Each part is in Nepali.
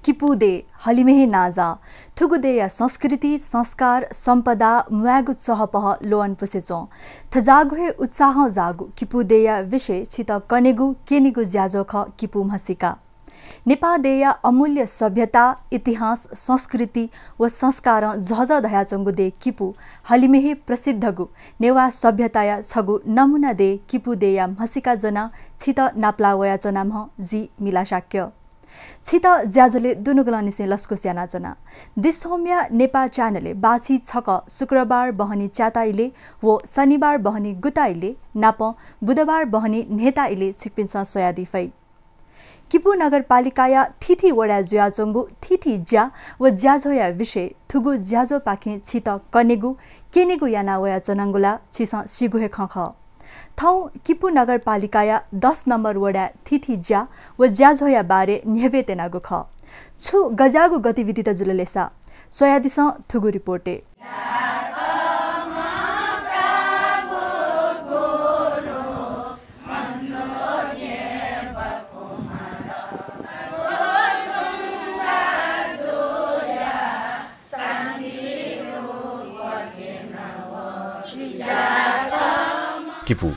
किपुदे हलिमेहे नाजा थुगुदेया संस्कृति संस्कार सम्पदा मुयागु चहपह लोअन पुसेचो थजागुहे उत्साह जागु किपुदेया विषय छित कनेगु केनिगु ज्याजोख किपु मसिका नेपादेया अमूल्य सभ्यता इतिहास संस्कृति व संस्कार झझ धयाचंगु दे किपु हलिमेहे प्रसिद्धगु नेवा सभ्यताया छगु नमुना दे किपु देया मसिका जना छित नाप्लावया जना म जी मिलाशाक्य छित ज्याजोले दुनुगलनिसे लस्कुस्याना जना दिसहोम्या नेपा च्यानले बाछी छक शुक्रबार बहनी च्याताइले व शनिबार बहनी गुताइले नाप बुधबार बहनी नेताइले छिकपिन्सा सोयादी फै किपु नगरपालिकाया थिथि वडा ज्याचंगु थिथि ज्या व ज्याझोया विषय थुगु ज्याझो पाखे छित कनेगु केनेगु याना वया चनांगुला छिस सिगुहे खख थौ किपु नगरपालिकाया 10 नम्बर वडा थिथि ज्या व ज्याझोया बारे न्हेवेतेनागु ख छु गजागु गतिविधि त जुललेसा सोयादिस थुगु रिपोर्टे किपु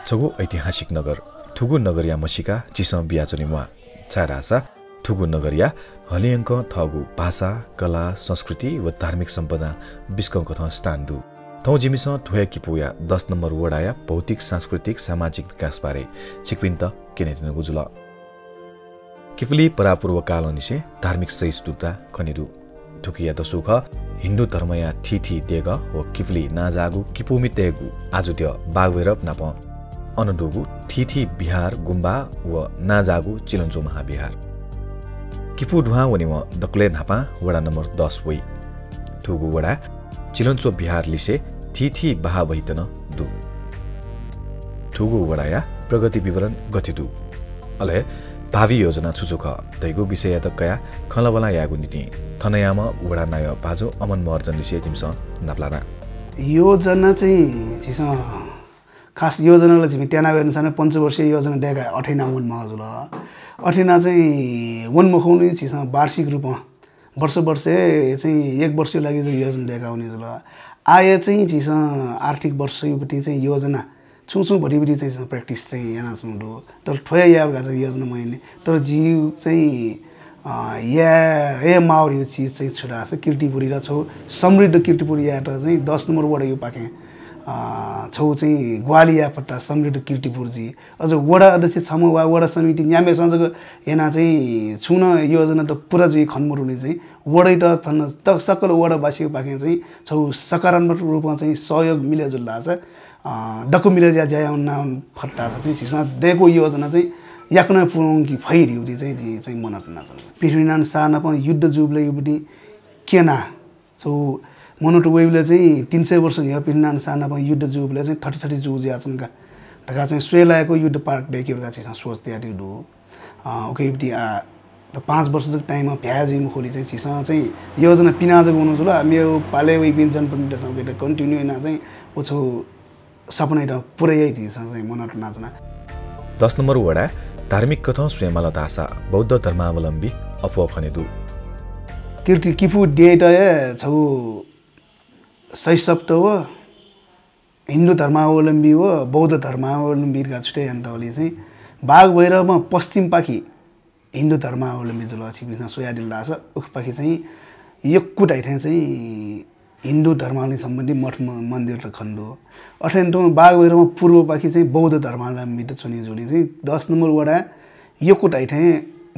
छगु ऐतिहासिक नगर थुगु नगरिया मसिका चिस बियाचोनिमा चारासा थुगु नगरिया हलियंक थगु भाषा कला संस्कृति व धार्मिक सम्पदा बिस्कंक थ स्थानदु थौ जिमिस थुया किपुया 10 नम्बर वडाया भौतिक सांस्कृतिक सामाजिक विकास बारे छिकपिन्त केनेटिन गुजुल किफुली परापूर्व काल निसे धार्मिक सहिष्णुता खनिरु थुकिया दसुख हिन्दू धर्मया थिथि देग व किफली नाजागु किपुमितेगु आजुत्य बागभैरव नाप अनडुगु थिथि बिहार गुम्बा व नाजागु चिलन्चो महाविहार किपु ढुवा वनिम दक्ले नापा वडा नम्बर 10 वइ थुगु वडा चिलन्चो बिहार लिसे थिथि बहा वहितन दु थुगु वडाया प्रगति विवरण गतिदु अले भावी योजना छुचुख दैगु विषय तकया खलबला यागु नीति थनयामा वडा नाय बाजु अमन महर्जन लिसे जिमस नाप्लाना योजना चाहिँ जिस खास योजनाले जिमि त्याना अनुसार पञ्चवर्षीय योजना डेगा अठैना वन महजुल अठैना चाहिँ वन मखौनी जिस वार्षिक रूपमा वर्ष चाहिँ एक वर्ष लागि चाहिँ योजना डेगा हुने जुल आय चाहिँ जिस आर्थिक वर्ष युपटी चाहिँ योजना छुछु भरिभरि चाहिँ प्र्याक्टिस चाहिँ यहाँ सुन्डो तर ठोया याबगा चाहिँ योजना मैले तर जीव चाहिँ या माउर यो चीज चाहिँ छुडा छ किर्तिपुरी र छौ समृद्ध किर्तिपुरी याट चाहिँ 10 नम्बर वडा यो पाके छौ चाहिँ ग्वालिया पट्टा समृद्ध किर्तिपुर जी अझ वडा अध्यक्ष छम वा वडा समिति न्यामे संजको यहाँ चाहिँ छुन योजना त पुरा जुई खन्मुर हुने चाहिँ वडै त छन् त सकल वडावासीको पाके चाहिँ छौ सकारात्मक रूपमा चाहिँ सहयोग मिलेजुल्ला छ डकु मिले ज्या नाम फट्टा चाहिँ छिसा देको योजना चाहिँ याक्न पुरौंकी फैरिउडी चाहिँ मनत नचन पृथ्वीनारायण शाहना पनि युद्ध जुबले युबडी केना सो मनोट वेबले चाहिँ 300 वर्ष यो पृथ्वीनारायण शाहना पनि युद्ध जुबले चाहिँ 30 जु ज्याचनका ढका चाहिँ स्वेलाको युद्ध पार्क डेकेका चाहिँ सोच तयारी दु ओके युबडी 5 वर्ष जक टाइममा भ्याजी मुखोली चाहिँ छिसा चाहिँ योजना पिनाज गर्नु जुल मेरो पाले वे बिन जनप्रतिनिधिसँग के कन्टिन्यू ना चाहिँ ओछो सपना त पुरै चाहिँ मनोट नाचना 10 नम्बर वडा धार्मिक कथा स्वयंमाला दासा बौद्ध धर्मावलम्बी अफवा खनेदु कीर्ति किपु डेटा छौ सैसप्त व हिन्दू धर्मावलम्बी व बौद्ध धर्मावलम्बीका छुटे अन्तले चाहिँ बागभैरवमा पश्चिम पाखी हिन्दू धर्मावलम्बी जुल छिपिना सोयादिल दास उख पाखी चाहिँ यक्कु टाइथे चाहिँ हिन्दू धर्मावलम्बी सम्बन्धी मठ मन्दिर र खण्ड अठेन्टो बागभैरवमा पूर्व पाखी चाहिँ बौद्ध धर्मावलम्बी त छुने जोडी चाहिँ 10 नम्बर वडा यक्कु टाइथे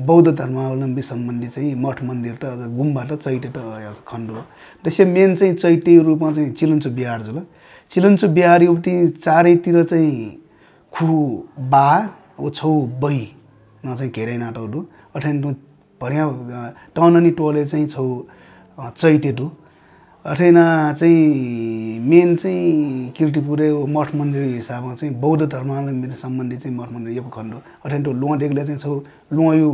बौद्ध धर्मावलम्बी सम्बन्धी चाहिँ मठ मन्दिर त गुम्बा त चैते त खण्ड त्यसै मेन चाहिँ चैते रूपमा चाहिँ चिलुन्चो बिहार जुल चिलुन्चो बिहार एउटी चारैतिर चाहिँ खु बा ओ छौ बई न चाहिँ घेरै नाटौडु अठेन्टो भर्या टननी टोले चाहिँ छौ चैतेटु अठैना चाहिँ मेन चाहिँ किर्तिपुरे मठ मन्दिर हिसाबमा चाहिँ बौद्ध धर्मावलम्बी सम्बन्धी चाहिँ मठ मन्दिर यो खण्ड अठैन्टो लुवा डेगले चाहिँ छौ लुवायु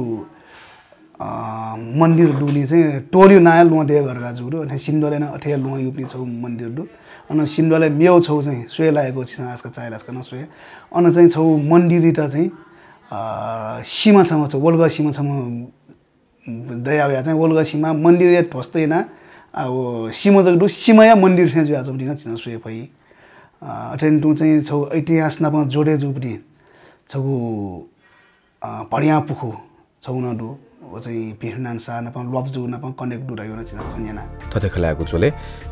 मन्दिर डुली चाहिँ टोलियो नाया लुवा डेग गरेका जुरु अनि सिन्डोले न अठे लुवा युपनी छौ मन्दिर डु अनि सिन्डोले मेउ छौ चाहिँ स्वे लागेको छ आजका चाइलासका न स्वे अनि चाहिँ छौ मन्दिर त चाहिँ सीमासम्म छ वल्गा सीमासम्म दया चाहिँ ओल्गा सीमा मंदिर ठोस्दैन अब सीमजगडु सीमाया मंदिर से जुआ जब दिन चिना सुए भई अटेन टु चाहिँ छौ इतिहास नापा जोडे जुपडी छौ पढिया पुखु छौ नडु ओ चाहिँ पिरनान सा नापा लब्जु नापा कनेक्ट दुरायो न चिना खन्याना तथे खलाको चोले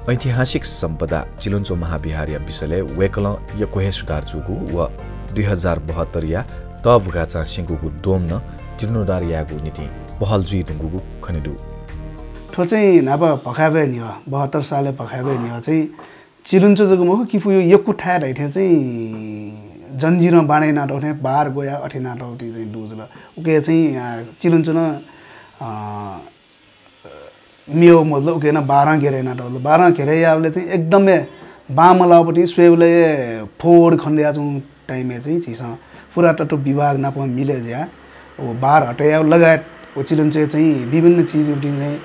ऐतिहासिक सम्पदा चिलुन्चो महाविहार विषयले वेकल यकोहे सुधार जुगु व 2072 या तबगा चा सिंगुगु डोम न जिर्णोदार यागु नीति पहल जुइ दुगु खनेदु ठो चाहिँ नापा पखाबे नि 72 सालले पखाबे नि चाहिँ चिलुन्चो जगु मखु किफु यो यकु ठा ढाइथे चाहिँ जन्जिर बाणे नाटौथे बार गोया अठे नाटौती चाहिँ दुजल उके चाहिँ चिलुन्चो न मियो मतलब उके न 12 घेरे नाटौल 12 घेरे यावले चाहिँ एकदमै बामलापटी स्वेवले फोड खण्डिया चाहिँ टाइममा चाहिँ छिसा पुरातत्व विभाग नापमा मिले ज्या ओ बार हटाया लगायत ओ चिलुन्चो चाहिँ विभिन्न चीज उठी चाहिँ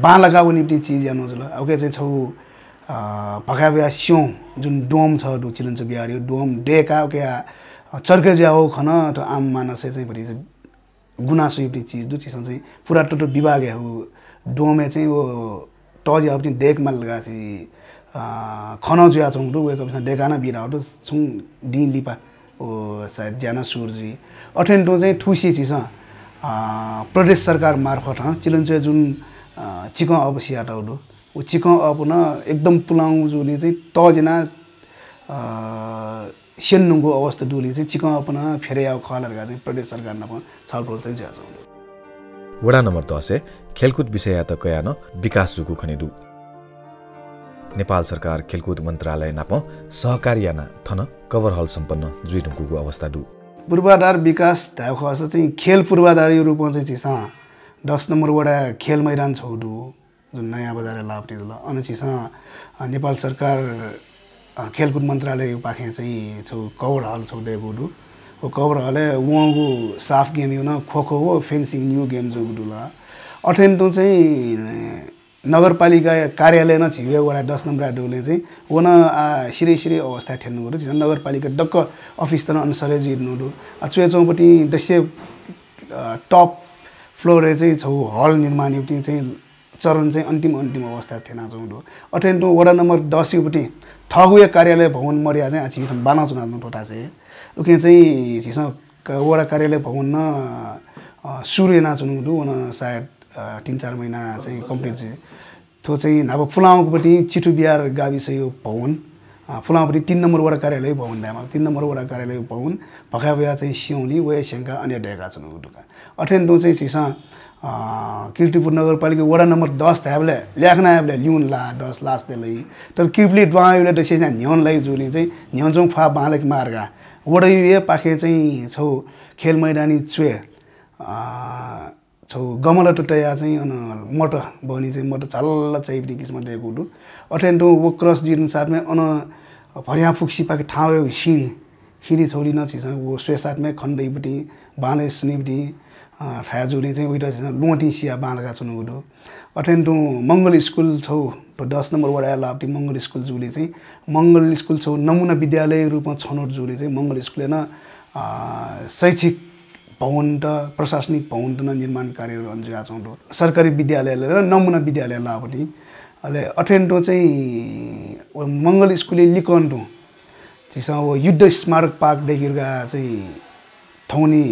बा लगाउने निम्ति चीज जानु जुल ओके चाहिँ छौ भगाव्या स्यौ जुन डोम छ दु चिलुन्चो बिहारी डोम डेका ओके चर्के जाओ खन त आम मानस चाहिँ भरि गुनासो युक्ति चीज दु चिज चाहिँ पुरातत्व विभाग हो डोमे चाहिँ वो टज अपनी देख मा लगा छि खन जुया छौ दु वेक डेकाना बिरा दु छु दिन लिपा ओ सायद जाना सुरजी अठेन्टो चाहिँ ठुसी छिस प्रदेश सरकार मार्फत चिलुन्चो जुन चिकन अब सियाटाउडु उ चिकन अब न एकदम पुलाउ जुले चाहिँ तजना सेन्नुको अवस्था दुली चाहिँ चिकन अब न फेरे आउ खलरगा चाहिँ प्रदेश सरकार न छलफल चाहिँ ज्या छ वडा नम्बर 10 खेलकुद विषय त कयान विकास जुगु खनेदु नेपाल सरकार खेलकुद मन्त्रालय नाप सहकार्याना थन कभर हल सम्पन्न जुइदुगुको अवस्था दु पूर्वाधार विकास धाउ खस चाहिँ खेल पूर्वाधार रूपमा चाहिँ छिसा 10 नम्बर वडा खेल मैदान छौडु जुन नयाँ बजार लाभ दिल अनि छिसा नेपाल सरकार खेलकुद मन्त्रालय पाखे चाहिँ छौ कभर हल छौ देगुडु ओ कभर हले वगु साफ गेम यो न खोखो हो फेन्सिङ न्यू गेम जुगुडु ला अठेन्टो चाहिँ नगरपालिका कार्यालय न छिवे वडा 10 नम्बर डोले चाहिँ वन सिरे अवस्था ठेन्नु गरो छ नगरपालिका डक्क अफिस त अनुसारै जिर्नुडु अचुए चौपटी दस्य टप फ्लोर चाहिँ छौ हल निर्माण युक्ति चाहिँ चरण चाहिँ अन्तिम अवस्था थिएन चौडु अठेन्टो वडा नम्बर 10 युपटी ठगुए कार्यालय भवन मर्या चाहिँ आछि बाना चुनाव ठोटा चाहिँ उके चाहिँ छिस वडा कार्यालय भवन न सुरे ना चुनुडु वन सायद 3-4 महिना चाहिँ कम्प्लिट चाहिँ थो चाहिँ अब फुलाउकोपट्टि चिठु बिहार गाविस यो भवन फुलाउपट्टि 3 नम्बर वडा कार्यालय भवन दामा 3 नम्बर वडा कार्यालय भवन भखाबया चाहिँ सिउली वे शंका अन्य डेका छन् दुका अठेन्डो चाहिँ छिसा किर्तिपुर नगरपालिका वडा नम्बर 10 थाबले ल्याखना हाबले ल्युन ला 10 लास देलै तर किर्पली द्वायुले दसे न्योन लै जुली चाहिँ न्योनजों फा बालेक मार्गा वडा यो पाखे चाहिँ छौ खेल मैदानी चुए छौ गमला टटया चाहिँ अन मट बनी चाहिँ मट झल्ल चाहिँ किस्म दिएको दु अठेन्टो वो क्रस जिन साथमै अन भरिया फुक्सी पाके ठाउँ सिडी छोडी नछिस वो स्वे साथमै खण्डैपटी बाले सुनिपटी ठाजुली चाहिँ उइटा लोटी सिया बालका छनु दु अठेन्टो मंगल स्कुल छौ 10 नम्बर वडा लापटी मंगल स्कुल जुली चाहिँ मंगल स्कुल छौ नमुना विद्यालय रूपमा छनौट जुली चाहिँ मंगल स्कुल न शैक्षिक भवन त प्रशासनिक भवन त निर्माण कार्यहरू अन्जुया छौँ सरकारी विद्यालयले र नमुना विद्यालय लापटी अहिले अठेन्टो चाहिँ मंगल स्कुल लिकन्टो छिस वो युद्ध स्मारक पार्क डेकिरगा चाहिँ ठौनी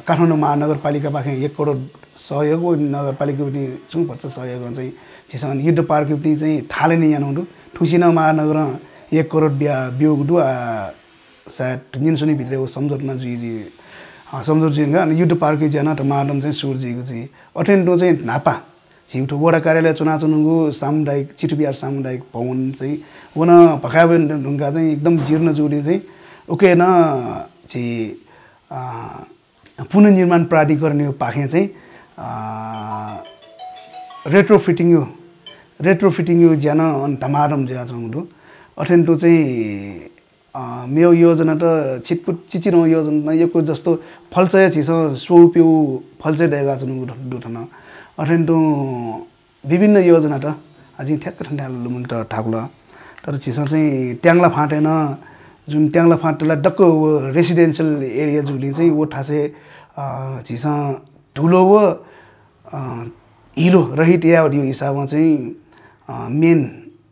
काठमाडौँ महानगरपालिका पाखे 1 करोड सहयोग नगरपालिका पनि छु पर्छ सहयोग चाहिँ छिस युद्ध पार्क पनि चाहिँ थाले नै यानौँ ठुसिना महानगर 1 करोड बियोगु सायद निन्सुनी भित्र वो सम्झौता जुइजी सम्झौता जुइगा अनि युद्ध पार्क जान त माडम चाहिँ सुरजीको चाहिँ अठेन्टो चाहिँ नापा छिउठो वडा कार्यालय चुनाचुनुगु सामुदायिक चिठुबिहार सामुदायिक भवन चाहिँ वन भखाबे ढुङ्गा चाहिँ एकदम जीर्ण जुडी चाहिँ उके न चाहिँ पुनर्निर्माण प्राधिकरण यो पाखे चाहिँ रेट्रोफिटिङ यो ज्यान धमाडम ज्या छौँ अठेन्टो चाहिँ मेरो योजना त छिटपुट चिचिनो योजना यो जस्तो फल्चय छिस सोप्यौ फल्चय डेगा छन् दुठन अठेन्टो विभिन्न योजना त अझै ठ्याक्क ठन्डा लुमुन त ठाकुला तर छिस चाहिँ ट्याङ्ला फाटेन जुन ट्याङ्ला फाटेला डक्क रेसिडेन्शियल एरिया जुली चाहिँ वो ठासे झिसा ठुलो व हिलो रहित या यो हिसाबमा चाहिँ मेन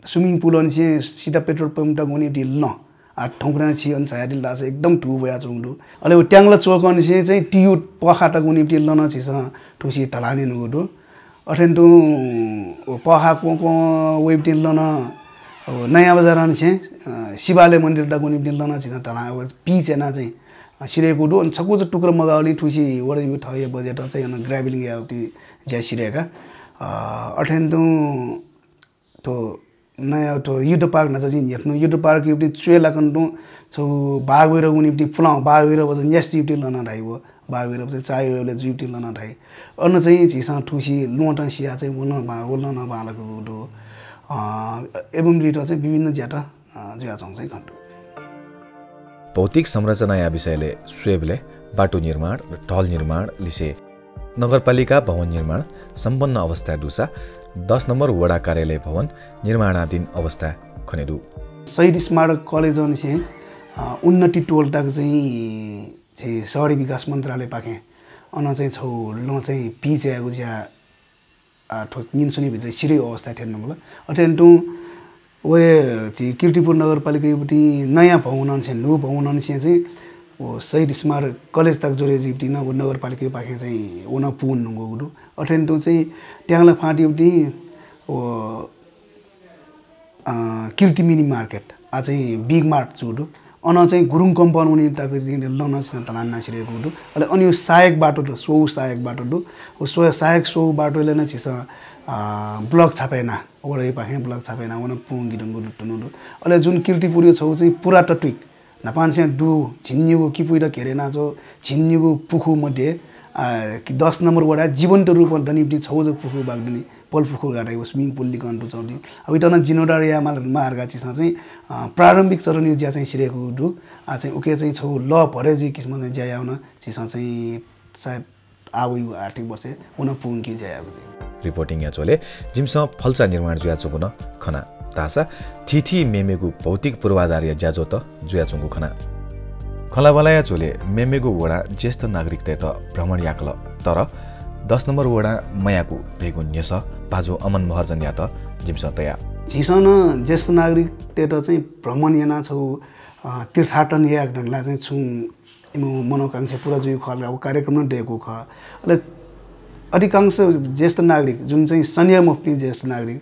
स्विमिङ पुल अनि चाहिँ सीधा पेट्रोल पम्प टा गुनी डिल न आ ठौकना छि अन छाया डिल लासे एकदम ठु भया चौडु अले ट्याङ्ला चोक अनि चाहिँ टियु पखाटा गुनी डिल न छिसा ठुसी तलानी नुगु अठेन्टु पखा को वेब डिल न नयाँ बजार अनि चाहिँ शिवालय मन्दिर टा गुनी डिल न छिसा तला पी चेना चाहिँ सिरेको दु अनि छकु टुक्रो मगाउली ठुसी वडे यो थय बजेट चाहिँ अनि ग्राभलिङ याउटी ज्या सिरेका अठेन्टु तो नयाँ तो युद्ध पार्क न चाहिँ हेप्नु युद्ध पार्क युटी चुएला कन्टु छौ बागवेर उनीटी फुलाउ बागवेर बज न्यास युटी लन ढाइबो बागवेर चाहिँ चायोले जुटी लन ढाइ अन्न चाहिँ झिसा ठुसी लोटा सिया चाहिँ बोल्न नबालको दु एवं रिट चाहिँ विभिन्न ज्याटा ज्या चाहिँ खण्डु भौतिक संरचना या विषयले स्वेबले बाटो निर्माण र टहल निर्माण लिसे नगरपालिका भवन निर्माण सम्पन्न अवस्था दुसा 10 नम्बर वडा कार्यालय भवन निर्माणाधीन अवस्था खनेदु शहीद स्मारक कलेज अनि चाहिँ उन्नति टोलटाक चाहिँ शहरी विकास मन्त्रालय पाखे अन चाहिँ छौ ल चाहिँ पिच्याको ज्या निन्सुनी भित्र सिरै अवस्था ठेन्नु होला अटेन्टु वे चाहिँ किर्तिपुर नगरपालिका युटी नयाँ भवन छ नो भवन चाहिँ ओ शहीद स्मारक कलेज तक जोरे जिप्टी न नगरपालिका पाखे चाहिँ ओन पुन नुगु अटेन्टु चाहिँ ट्याङ्ला फाटी युटी ओ किर्ति मिनी मार्केट आ चाहिँ बिग मार्ट जुडु अन चाहिँ गुरुङ कम्पाउन्ड उनी ताकि लन तलान नासिरेको दु अले अनि यो सहायक बाटो सो सहायक बाटो दु ओ सहायक सो बाटोले न छिस ब्लक छापेना वडै पाखे ब्लक छापेना वन पुङ गिडंगु टुनु अले जुन किर्तिपुर छौ चाहिँ पुरा टट्विक नपानसे डु झिन्युको किपुइर घेरेना जो झिन्युको पुखु मध्ये 10 नम्बर वडा जीवन्त रूपमा दनिप्टी छौज पुखु बागदनी पल पुखु गाडा यो स्विमिङ पुल लिकन्टु चौडी अब इटन जिनोडार या मार्गा चिसा चाहिँ प्रारम्भिक चरण यो ज्या चाहिँ सिरेको दु आ चाहिँ उके चाहिँ छौ ल भरे जी किस्म चाहिँ ज्या आउन चिसा चाहिँ सायद आउ आर्थिक वर्ष उन पुङकी ज्या आउ रिपोर्टिङ या चोले जिमसँग फल्सा निर्माण जुया चोकुन खना तासा थिथी मेमेगु भौतिक पूर्वाधार या ज्याजो त जुया चोंगु खना खलाबलाया चोले मेमेगु वडा ज्येष्ठ नागरिक त भ्रमण याकल तर 10 नम्बर वडा मयाकु धेगु न्यस बाजु अमन महर्जन या त जिमस तया झिसन ज्येष्ठ नागरिक त चाहिँ भ्रमण याना छौ तीर्थाटन या ढंगला चाहिँ छु मनोकांक्षा पुरा जुइ खल अब कार्यक्रम देको ख अले अधिकांश ज्येष्ठ नागरिक जुन चाहिँ सन्या मुक्ति ज्येष्ठ नागरिक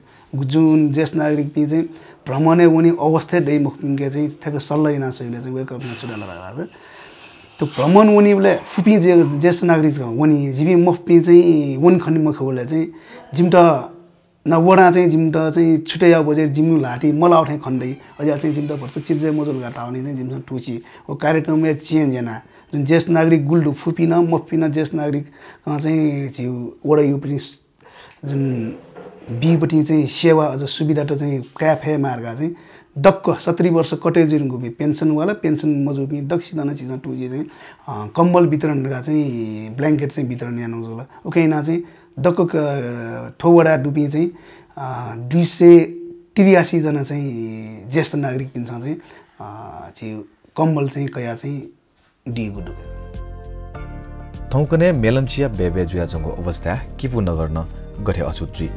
जुन ज्येष्ठ नागरिक पि चाहिँ भ्रमणे उनी अवस्था दै मुक्तिके चाहिँ ठ्याक सल्लाह इना सहिले चाहिँ वेक अप नचुडा लगाएर त्यो भ्रमण उनीले फुपी ज्येष्ठ नागरिक उनी जिबी मुक्ति चाहिँ वन खनि मखौले चाहिँ जिमटा न वडा चाहिँ जिमटा चाहिँ छुटैया बजे जिम लाठी मला उठे खण्डै अझै चाहिँ जिमटा भर्छ चिर्जे मजल घाटा आउने चाहिँ जिमसँग टुची ओ कार्यक्रममा चेन्ज हैन जुन ज्येष्ठ नागरिक गुल्डु फुपिन मफिन ज्येष्ठ नागरिक चाहिँ जिउ वडा यो पनि जुन बीपट्टि चाहिँ सेवा अझ सुविधा त चाहिँ क्याफे मार्गा चाहिँ डक्क 70 वर्ष कटेजुरको भी पेन्सनवाला पेन्सन मजुबी दक्षिणा चिज टुजी चाहिँ कम्बल वितरणका चाहिँ ब्ल्याङ्केट चाहिँ वितरण यानु होला ओकेना चाहिँ डक्क ठौवडा डुबी चाहिँ 283 जना चाहिँ ज्येष्ठ नागरिक पिन्छ चाहिँ कम्बल चाहिँ कया चाहिँ दिगु डुबे थौकने मेलम्चिया बेबे जुयाजंगको अवस्था किपु नगर्न गठे अछुत्री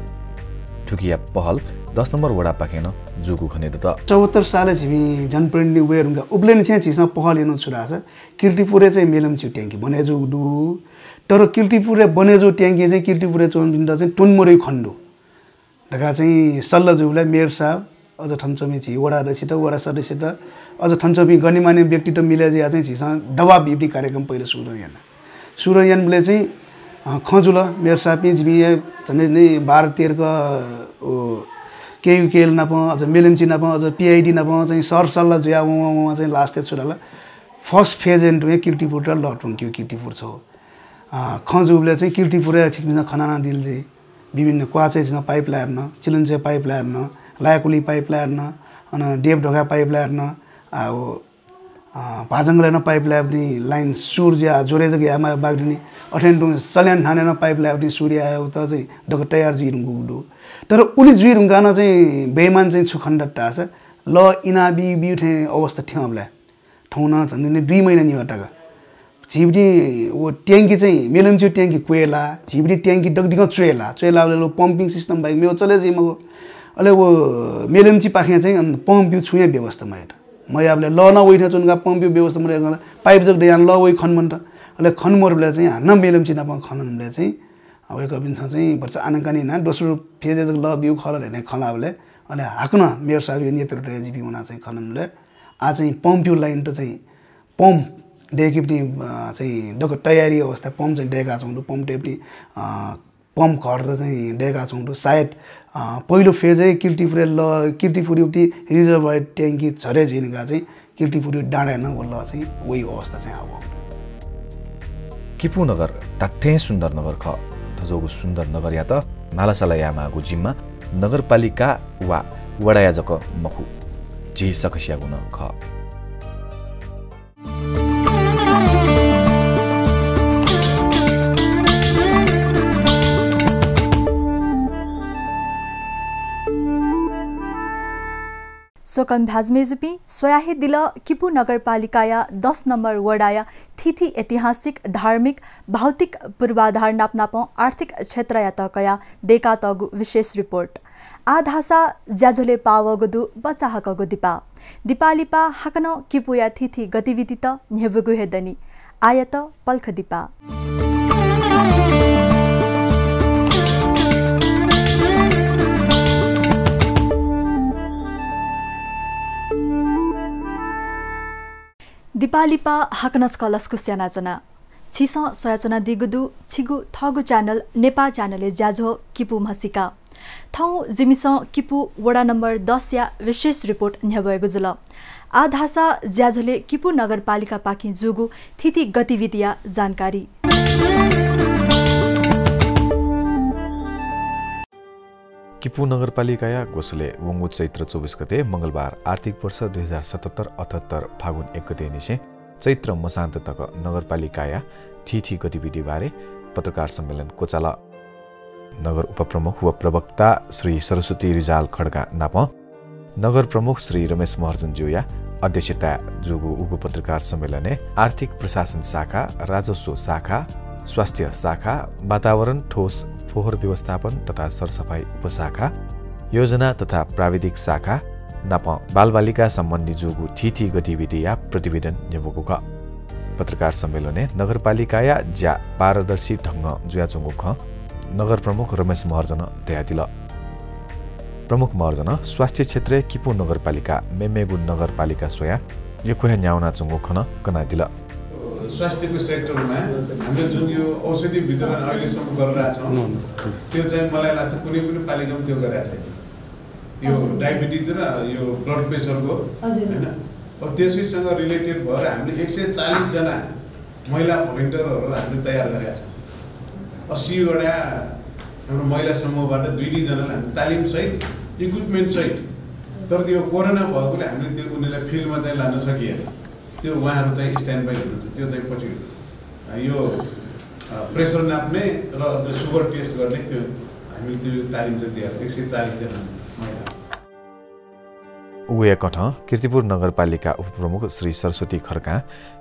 ठुकिया पहल 10 नम्बर वडा पाखेन जुगु खने त 74 साल छिमी जनप्रतिनिधि वेरुङका उब्लेन चाहिँ छिसा पहल हेर्नु छुरा छ किर्तिपुरे चाहिँ मेलम्चि ट्याङ्की बनेजु दु तर किर्तिपुरे बनेजु ट्याङ्की चाहिँ किर्तिपुरे चौबिन्दा चाहिँ टुनमुरै खण्डु ढका चाहिँ सल्लजुलाई मेयर साहब अझ ठन्चमी छि वडा रसित वडा सदस्य त अझ ठन्चमी गनिमाने व्यक्ति त मिलेजिया चाहिँ छिसा दबाब बिब्दी कार्यक्रम पहिले सुरु यानले चाहिँ खजुल मेयर साहब जिबी झन्डै नै 12-13 का केयुकेल नप अझ मेलम्ची नप अझ पीआईडी नप चाहिँ सरसल्लाह जुया चाहिँ लास्ट छुराला फर्स्ट फेज एन्ड वे किर्तिपुर र लटुङ किर्तिपुर छ खजुबले चाहिँ किर्तिपुर छिकमिना खनाना दिलजे विभिन्न क्वाचे छ पाइपलाइन न चिलुन्चे पाइपलाइन न लायकुली पाइपलाइन न अनि देवढोका पाइपलाइन न भाजङले पाइपलाइन पनि लाइन सूर्य जोरे जग्गामा बाग्दिने अठेन्टु सल्यान ठानेन पाइपलाइन पनि सूर्य आयो त चाहिँ डक तयार जुइरुङगु तर उली जुइरुङगान चाहिँ बेमान चाहिँ सुखण्डटा छ ल इना बि बिउठे अवस्था ठ्याउला ठौना झन्डै 2 महिना नि हटाका झिबडी वो ट्याङ्की चाहिँ मेलम्ची ट्याङ्की कोइला झिबडी ट्याङ्की डगडिगो चुएला लो पम्पिङ सिस्टम बाइक मेरो चले चाहिँ मको अले वो मेलम्ची पाखे चाहिँ पम्प छुए व्यवस्था माइट म याबले ल न वइठा चुनगा पम्प व्यवस्था मरे पाइप जग यान ल वइ खनमन त अले खनमरले चाहिँ हान्न मेलम्ची न खनमले चाहिँ अब कबिन चाहिँ वर्ष आनकानी न दोस्रो फेजे ल बिउ खलर हेने खलाबले अले हाक्न मेरो साबी नेत्र रेजिबी हुना चाहिँ खनमले आ चाहिँ पम्प लाइन त चाहिँ पम्प डेकी पनि चाहिँ डक तयारी अवस्था पम्प चाहिँ डेका छौँ पम्प टेपनी पम्प घर चाहिँ डेका छौँ सायद पहिलो फेजै किर्तिपुरी उठी रिजर्भर ट्याङ्की झरे झिनका चाहिँ किर्तिपुरी डाँडा नगर्ल चाहिँ वही अवस्था चाहिँ अब किपु नगर तात्यै सुन्दर नगर ख थजोगु सुन्दर नगर या त नालासाला यामागु जिम्मा नगरपालिका वा वडाया जक मखु जे सकसिया गुन ख सोकन भाजमेजुपी सोयाहे दिल किपु नगरपालिकाया 10 नम्बर वडाया थिथि ऐतिहासिक धार्मिक भौतिक पूर्वाधार नापनाप आर्थिक क्षेत्र या तकया देका तगु विशेष रिपोर्ट आधासा ज्याझोले पावगदु बचाहकगु दिपालिपा हाकन किपुया थिथि गतिविधि त न्हेबुगु हेदनी आयत पल्ख दिपा दिपालिपा हाकनस कलसको स्यानाचना छिस सोयाचना दिगुदु छिगु थगु च्यानल नेपा च्यानलले ज्याझो किपु मसिका थौ जिमिस किपु वडा नम्बर 10 या विशेष रिपोर्ट न्याबएको जुल आधासा ज्याझोले किपु नगरपालिका पाखि जुगु थिति गतिविधिया जानकारी किपु नगरपालिकाया गोसले वंगु चैत्र 24 गते मंगलबार आर्थिक वर्ष 2077-78 फागुन 1 गते निसे चैत्र मसान्त तक नगरपालिकाया थिथि गतिविधि बारे पत्रकार सम्मेलन कोचाला नगर उपप्रमुख व प्रवक्ता श्री सरस्वती रिजाल खड्गा नाप नगर प्रमुख श्री रमेश महर्जन जोया अध्यक्षता जुगु उगु पत्रकार सम्मेलने आर्थिक प्रशासन शाखा राजस्व शाखा स्वास्थ्य शाखा वातावरण ठोस फोहोर व्यवस्थापन तथा सरसफाई उपशाखा योजना तथा प्राविधिक शाखा नाप बालबालिका सम्बन्धी जोगु थिथि गतिविधि या प्रतिवेदन नेबोको ख पत्रकार सम्मेलने नगरपालिकाया ज्या पारदर्शी ढंग जुयाचुङको ख नगर प्रमुख रमेश महर्जन दयादिल प्रमुख महर्जन स्वास्थ्य क्षेत्र किपु नगरपालिका मेमेगु नगरपालिका सोया यो कोहे न्याउना चुङको खन कनादिल स्वास्थ्यको सेक्टरमा हामीले जुन यो औषधि वितरण अहिलेसम्म गरिरहेको छौँ त्यो चाहिँ मलाई लाग्छ कुनै पनि पालिकामा त्यो गरेको छैन यो डायबिटिज र यो ब्लड प्रेसरको हैन अब त्यसैसँग रिलेटेड भएर हामीले 140 जना महिला भोलिन्टियरहरू हामीले तयार गरेका छौँ 80 वटा हाम्रो महिला समूहबाट 2 जनालाई हामी तालिम सहित इक्विपमेन्ट सहित तर त्यो कोरोना भएकोले हामीले त्यो उनीलाई फिल्डमा चाहिँ लान सकिएन त्यो उहाँहरू चाहिँ स्ट्यान्ड बाई हुनुहुन्छ त्यो चाहिँ पछि यो प्रेसर नाप्ने र सुगर टेस्ट गर्ने त्यो हामीले त्यो तालिम चाहिँ दिएर 140 जना महिला उया कठ कीर्तिपुर नगरपालिका उपप्रमुख श्री सरस्वती खड्का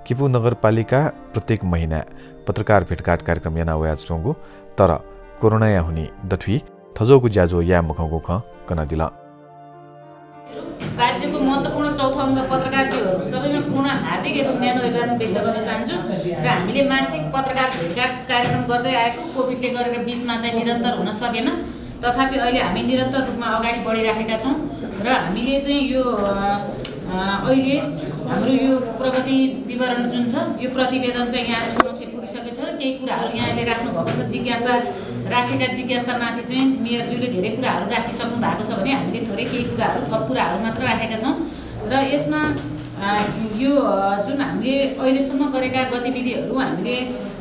किपु नगरपालिका प्रत्येक महिना पत्रकार भेटघाट कार्यक्रम याना वया चोंगु तर कोरोना या हुनी दथुई थजोगु ज्याजो या मुखौगु ख कना दिला राज्यको महत्त्वपूर्ण चौथो अङ्ग पत्रकारजीहरू सबैमा पुनः हार्दिक एवं न्यानो अभिवादन व्यक्त गर्न चाहन्छु र हामीले मासिक पत्रकार भेटघाट कार्यक्रम गर्दै आएको कोभिडले गरेर बीचमा चाहिँ निरन्तर हुन सकेन तथापि अहिले हामी निरन्तर रूपमा अगाडि बढिरहेका छौँ र हामीले चाहिँ यो अहिले हाम्रो यो प्रगति विवरण जुन छ यो प्रतिवेदन चाहिँ यहाँहरू समक्ष पुगिसकेको छ र केही कुराहरू यहाँले राख्नुभएको छ जिज्ञासा राखेका जिज्ञासामाथि चाहिँ मेयरज्यूले धेरै कुराहरू राखिसक्नु भएको छ भने हामीले थोरै केही कुराहरू थप कुराहरू मात्र राखेका छौँ र यसमा यो जुन हामीले अहिलेसम्म गरेका गतिविधिहरू हामीले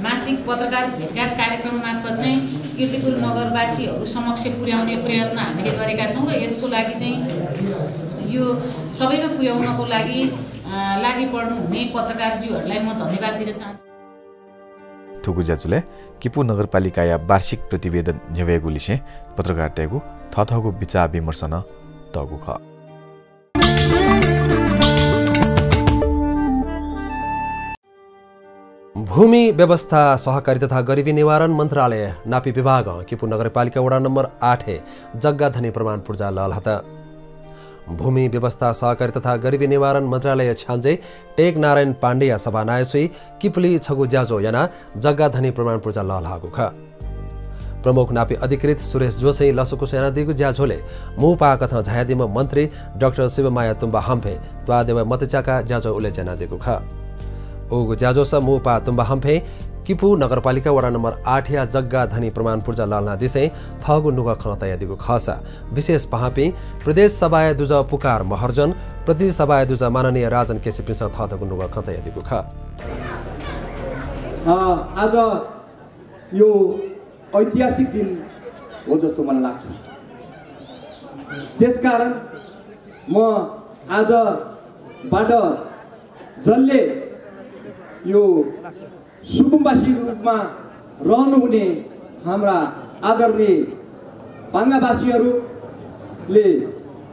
मासिक पत्रकार भेटघाट कार्यक्रम मार्फत चाहिँ कीर्तिपुर नगरवासीहरू समक्ष पुर्याउने प्रयत्न हामीले गरेका छौँ र यसको लागि चाहिँ यो सबैमा पुर्याउनको लागि पर्नुहुने पत्रकारज्यूहरूलाई म धन्यवाद दिन चाहन्छु थुगु ज्याजुले किपु नगरपालिका या वार्षिक प्रतिवेदन न्यवेगुलिसे पत्रकार टेगु थथगु विचार विमर्श न तगु ख भूमि व्यवस्था सहकारी तथा गरिबी निवारण मन्त्रालय नापी विभाग किपु नगरपालिका वडा नम्बर 8 जग्गा धनी प्रमाण पूर्जा लहलहत भूमि व्यवस्था सहकारी तथा गरिबी निवारण मन्त्रालय छान्जे टेक नारायण पाण्डेय सभानायसुई किपुली छगु ज्याजो याना जग्गा धनी प्रमाण पूर्जा लहलहागु ख प्रमुख नापी अधिकृत सुरेश जोशी लसुकु सेनादिगु ज्याझोले मुपा कथा झायादिम मन्त्री डाक्टर शिवमाया तुम्बा हम्फे त्वादेव मतचाका ज्याझो उले जनादिगु ख ओगु ज्याझोस मुपा तुम्बा हम्फे किपु नगरपालिका वडा नम्बर 8 या जग्गा धनी प्रमाण पूर्जा लालना दिसे थगु नुगा खतयादिगु खसा विशेष पहापी प्रदेश सभाय दुज पुकार महर्जन प्रति सभाय दुज माननीय राजन केसी पिसा थगु नुगा खतयादिगु ख आज यो ऐतिहासिक दिन हो जस्तो मलाई लाग्छ त्यसकारण म आजबाट जसले यो सुकुम्बासी रूपमा रहनुहुने हाम्रा आदरणीय पाङ्गावासीहरूले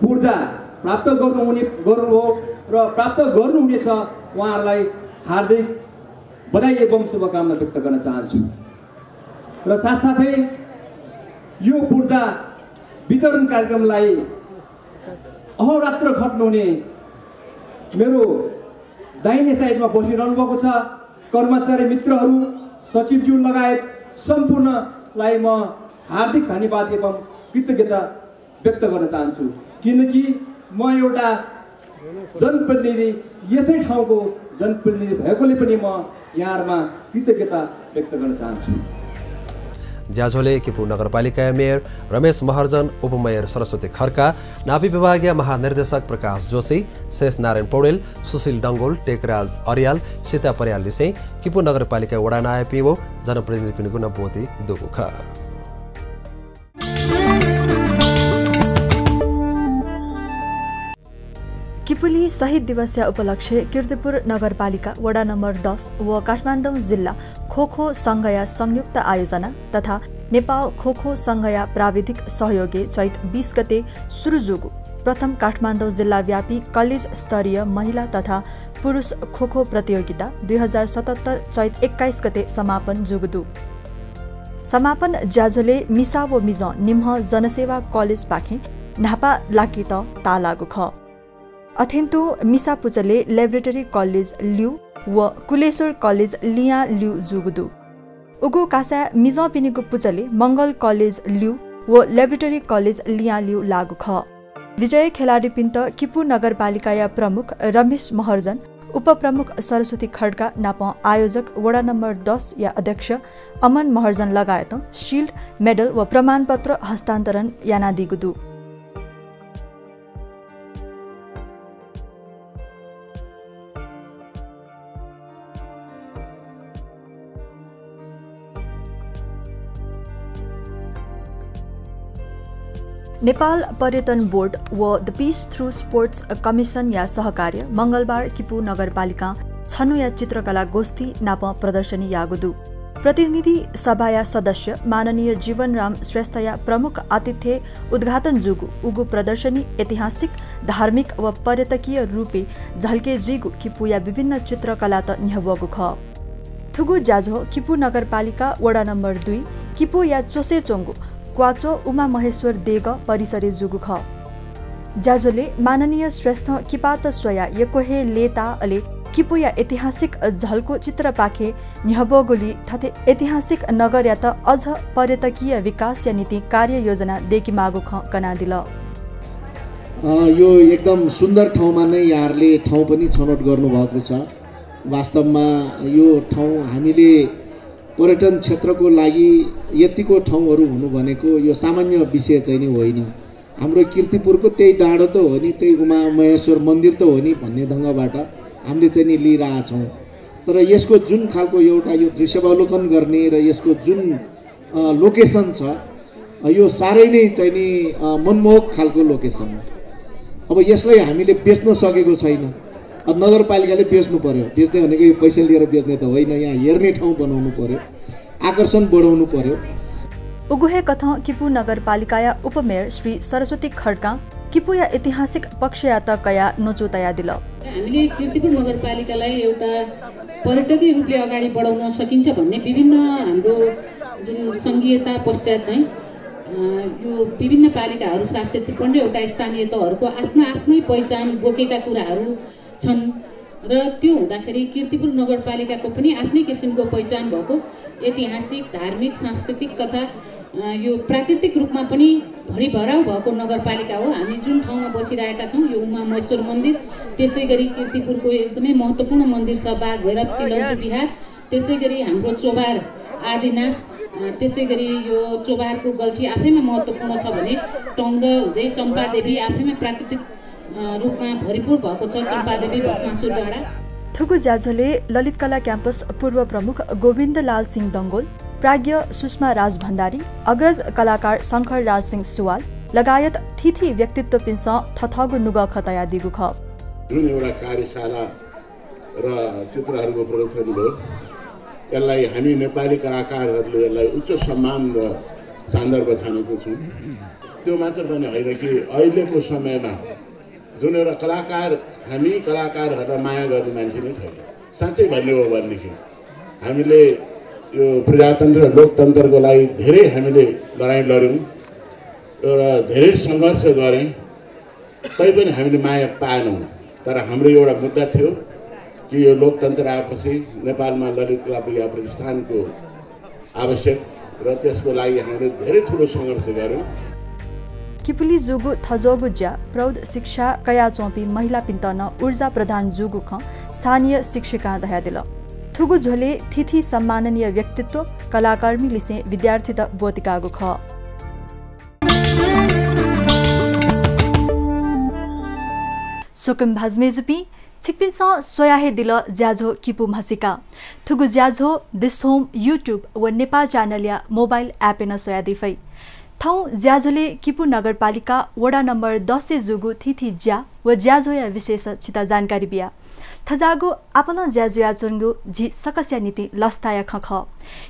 पूर्जा प्राप्त गर्नुभयो र प्राप्त गर्नुहुनेछ उहाँहरूलाई हार्दिक बधाई एवं शुभकामना व्यक्त गर्न चाहन्छु र साथसाथै यो पूर्जा वितरण कार्यक्रमलाई अहोरात्र खट्नुहुने मेरो दाहिने साइडमा बसिरहनु भएको छ कर्मचारी मित्रहरू सचिवज्यू लगायत सम्पूर्णलाई म हार्दिक धन्यवाद एवं कृतज्ञता व्यक्त गर्न चाहन्छु किनकि म एउटा जनप्रतिनिधि यसै ठाउँको जनप्रतिनिधि भएकोले पनि म यहाँहरुमा कृतज्ञता व्यक्त गर्न चाहन्छु ज्याझोले किपु नगरपालिका मेयर रमेश महर्जन उपमेयर सरस्वती खड्का नापी विभागीय महानिर्देशक प्रकाश जोशी शेष नारायण पौडेल सुशील डङ्गोल टेकराज अर्याल सीता पर्याल लिसे किपु नगरपालिका वडा नाय पिवो जनप्रतिनिधि पनि गुण बोती दुगुख किपुली शहीद दिवसीय उपलक्ष्य कीर्तिपुर नगरपालिका वडा नम्बर 10 व काठमाडौँ जिल्ला खोखो संघया संयुक्त आयोजना तथा नेपाल खोखो संघया प्राविधिक सहयोगी चैत 20 गते सुरुजुगु प्रथम काठमाडौँ जिल्लाव्यापी कलेज स्तरीय महिला तथा पुरुष खोखो प्रतियोगिता 2077 चैत 21 गते समापन जुगदु समापन ज्याझोले मिसा व मिज निम्ह जनसेवा कलेज पाखे नापा लाकी त तालागु ख अथेन्तो मिसा पुचले ल्याबोरेटरी कलेज ल्यू व कुलेश्वर कलेज लिया ल्यू जुगुदु उगु कासा मिज पिनिगु पुचले मंगल कलेज ल्यू व ल्याबोरेटरी कलेज लिया ल्यू लागु ख विजय खेलाडी पिन्त किपु नगरपालिकाया प्रमुख रमेश महर्जन उपप्रमुख सरस्वती खड्का नाप आयोजक वडा नम्बर 10 या अध्यक्ष अमन महर्जन लगायत शिल्ड मेडल व प्रमाणपत्र हस्तान्तरण याना दिगुदु नेपाल पर्यटन बोर्ड व the peace through sports commission या सहकार्य मंगलबार किपु नगरपालिका छनु या चित्रकला गोष्ठी नाप प्रदर्शनी यागुदु प्रतिनिधि सभाया सदस्य माननीय जीवनराम श्रेष्ठया प्रमुख आतिथ्य उद्घाटन जुगु उगु प्रदर्शनी ऐतिहासिक धार्मिक व पर्यटकीय रूपे झल्के जुगु किपु या विभिन्न चित्रकला त निहवगु ख थुगु ज्याझो किपु नगरपालिका वडा नम्बर 2 किपु या चोसे चोंगु क्वाचो उमा महेश्वर देग परिसरे जुगु ख ज्याझोले माननीय श्रेष्ठ किपात स्वया यकोहे लेता अले किपु या ऐतिहासिक झल्को चित्र पाखे निहबोगोली थथे ऐतिहासिक नगर या त अझ पर्यटकीय विकास या नीति कार्य योजना देखि मागु ख कना दिल यो एकदम सुन्दर ठाउँमा नै यहाँहरुले ठाउँ पनि छनौट गर्नु भएको छ वास्तवमा यो ठाउँ हामीले पर्यटन क्षेत्रको लागि यतिको ठाउँहरू हुनु भनेको यो सामान्य विषय चाहिँ नि होइन हाम्रो कीर्तिपुरको त्यही डाँडो त हो नि त्यही उमा महेश्वर मन्दिर त हो नि भन्ने ढङ्गबाट हामीले चाहिँ नि लिइरहेका छौँ तर यसको जुन खालको एउटा यो दृश्यावलोकन गर्ने र यसको जुन लोकेसन छ यो साह्रै नै चाहिँ नि मनमोहक खालको लोकेसन हो अब यसलाई हामीले बेच्न सकेको छैन नगरपालिकाले बेच्नु पर्यो बेच्ने भनेको यो पैसा लिएर बेच्ने त होइन यहाँ हेर्ने ठाउँ बनाउनु पर्यो आकर्षण बढाउनु पर्यो उगुहे कथा किपु नगरपालिकाया उपमेयर श्री सरस्वती खड्का किपु या ऐतिहासिक पक्ष या त कया नोचो तया दिल हामीले कीर्तिपुर नगरपालिकालाई एउटा पर्यटकीय रूपले अगाडि बढाउन सकिन्छ भन्ने विभिन्न हाम्रो जुन सङ्घीयता पश्चात चाहिँ यो विभिन्न पालिकाहरू 753वटा स्थानीय तहहरूको आफ्नो आफ्नै पहिचान बोकेका कुराहरू छन् र त्यो हुँदाखेरि कीर्तिपुर नगरपालिकाको पनि आफ्नै किसिमको पहिचान भएको ऐतिहासिक धार्मिक सांस्कृतिक तथा यो प्राकृतिक रूपमा पनि भरिभराउ भएको नगरपालिका हो। हामी जुन ठाउँमा बसिरहेका छौँ यो उमा महेश्वर मन्दिर, त्यसै गरी कीर्तिपुरको एकदमै महत्त्वपूर्ण मन्दिर छ बाघ भैरव चिलन्जु बिहार, त्यसै गरी हाम्रो चोबार आदिनाथ, त्यसै गरी यो चोबारको गल्छी आफैमा महत्त्वपूर्ण छ भने टङ्ग हुँदै चम्पादेवी आफैमा प्राकृतिक रूपमा भरिपूर भएको छ चम्पादेवी भस्मासुर डाँडा। थुगु ज्याझोले ललित कला क्याम्पस पूर्व प्रमुख गोविन्दलाल सिंह दङ्गोल, प्राज्ञ सुषमा राज भण्डारी, अग्रज कलाकार शङ्कर राज सिंह सुवाल लगायत थिथि व्यक्तित्व पिन्स थथगु नुग खतया दिगु ख। जुन एउटा कार्यशाला र चित्रहरूको प्रदर्शन भयो, यसलाई हामी नेपाली कलाकारहरूले यसलाई उच्च सम्मान र सन्दर्भ ठानेको छौँ। त्यो मात्र पनि होइन कि अहिलेको समयमा जुन एउटा कलाकार, हामी कलाकारहरूलाई माया गर्ने मान्छे नै छैन। साँच्चै भन्ने हो भनेदेखि हामीले यो प्रजातन्त्र लोकतन्त्रको लागि धेरै हामीले लडाइँ लड्यौँ र धेरै सङ्घर्ष गऱ्यौँ, तैपनि हामीले माया पाएनौँ। तर हाम्रो एउटा मुद्दा थियो कि यो लोकतन्त्र आएपछि नेपालमा ललित कला प्रतिष्ठानको आवश्यक र त्यसको लागि हामीले धेरै ठुलो सङ्घर्ष गऱ्यौँ। किपुली जुगु थजोगु ज्या प्रौढ शिक्षा कया चौपी महिला पिन्तन ऊर्जा प्रधान जुगु ख स्थानीय शिक्षिका दया दिल। थुगु झोले थिथि सम्माननीय व्यक्तित्व कलाकर्मी लिसे विद्यार्थी त बोतिकागु ख। सोकम भाजमेजुपी छिकपिन्स सोयाहे दिल ज्याझो किपु मसिका थुगु ज्याझो दिस होम युट्युब व नेपाल च्यानल या मोबाइल एप न सोया दिफै ठाउँ ज्याझोले किपु नगरपालिका वडा नम्बर 10 जुगु थिथि ज्या व ज्याझोया विशेष छिता जानकारी बिया थजागु आपल ज्याझोया चुङ्गु झि सकस्या नीति लस्ताया खख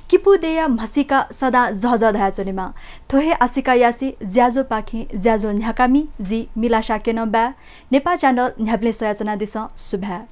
किपु देया मसिका सदा जहजधया चनेमा थोहे आसिका यासी ज्याझो पाखे ज्याझो न्याकामी जी मिलाशा केन बा नेपाल च्यानल न्याब्ले सोया चना दिस सुभा।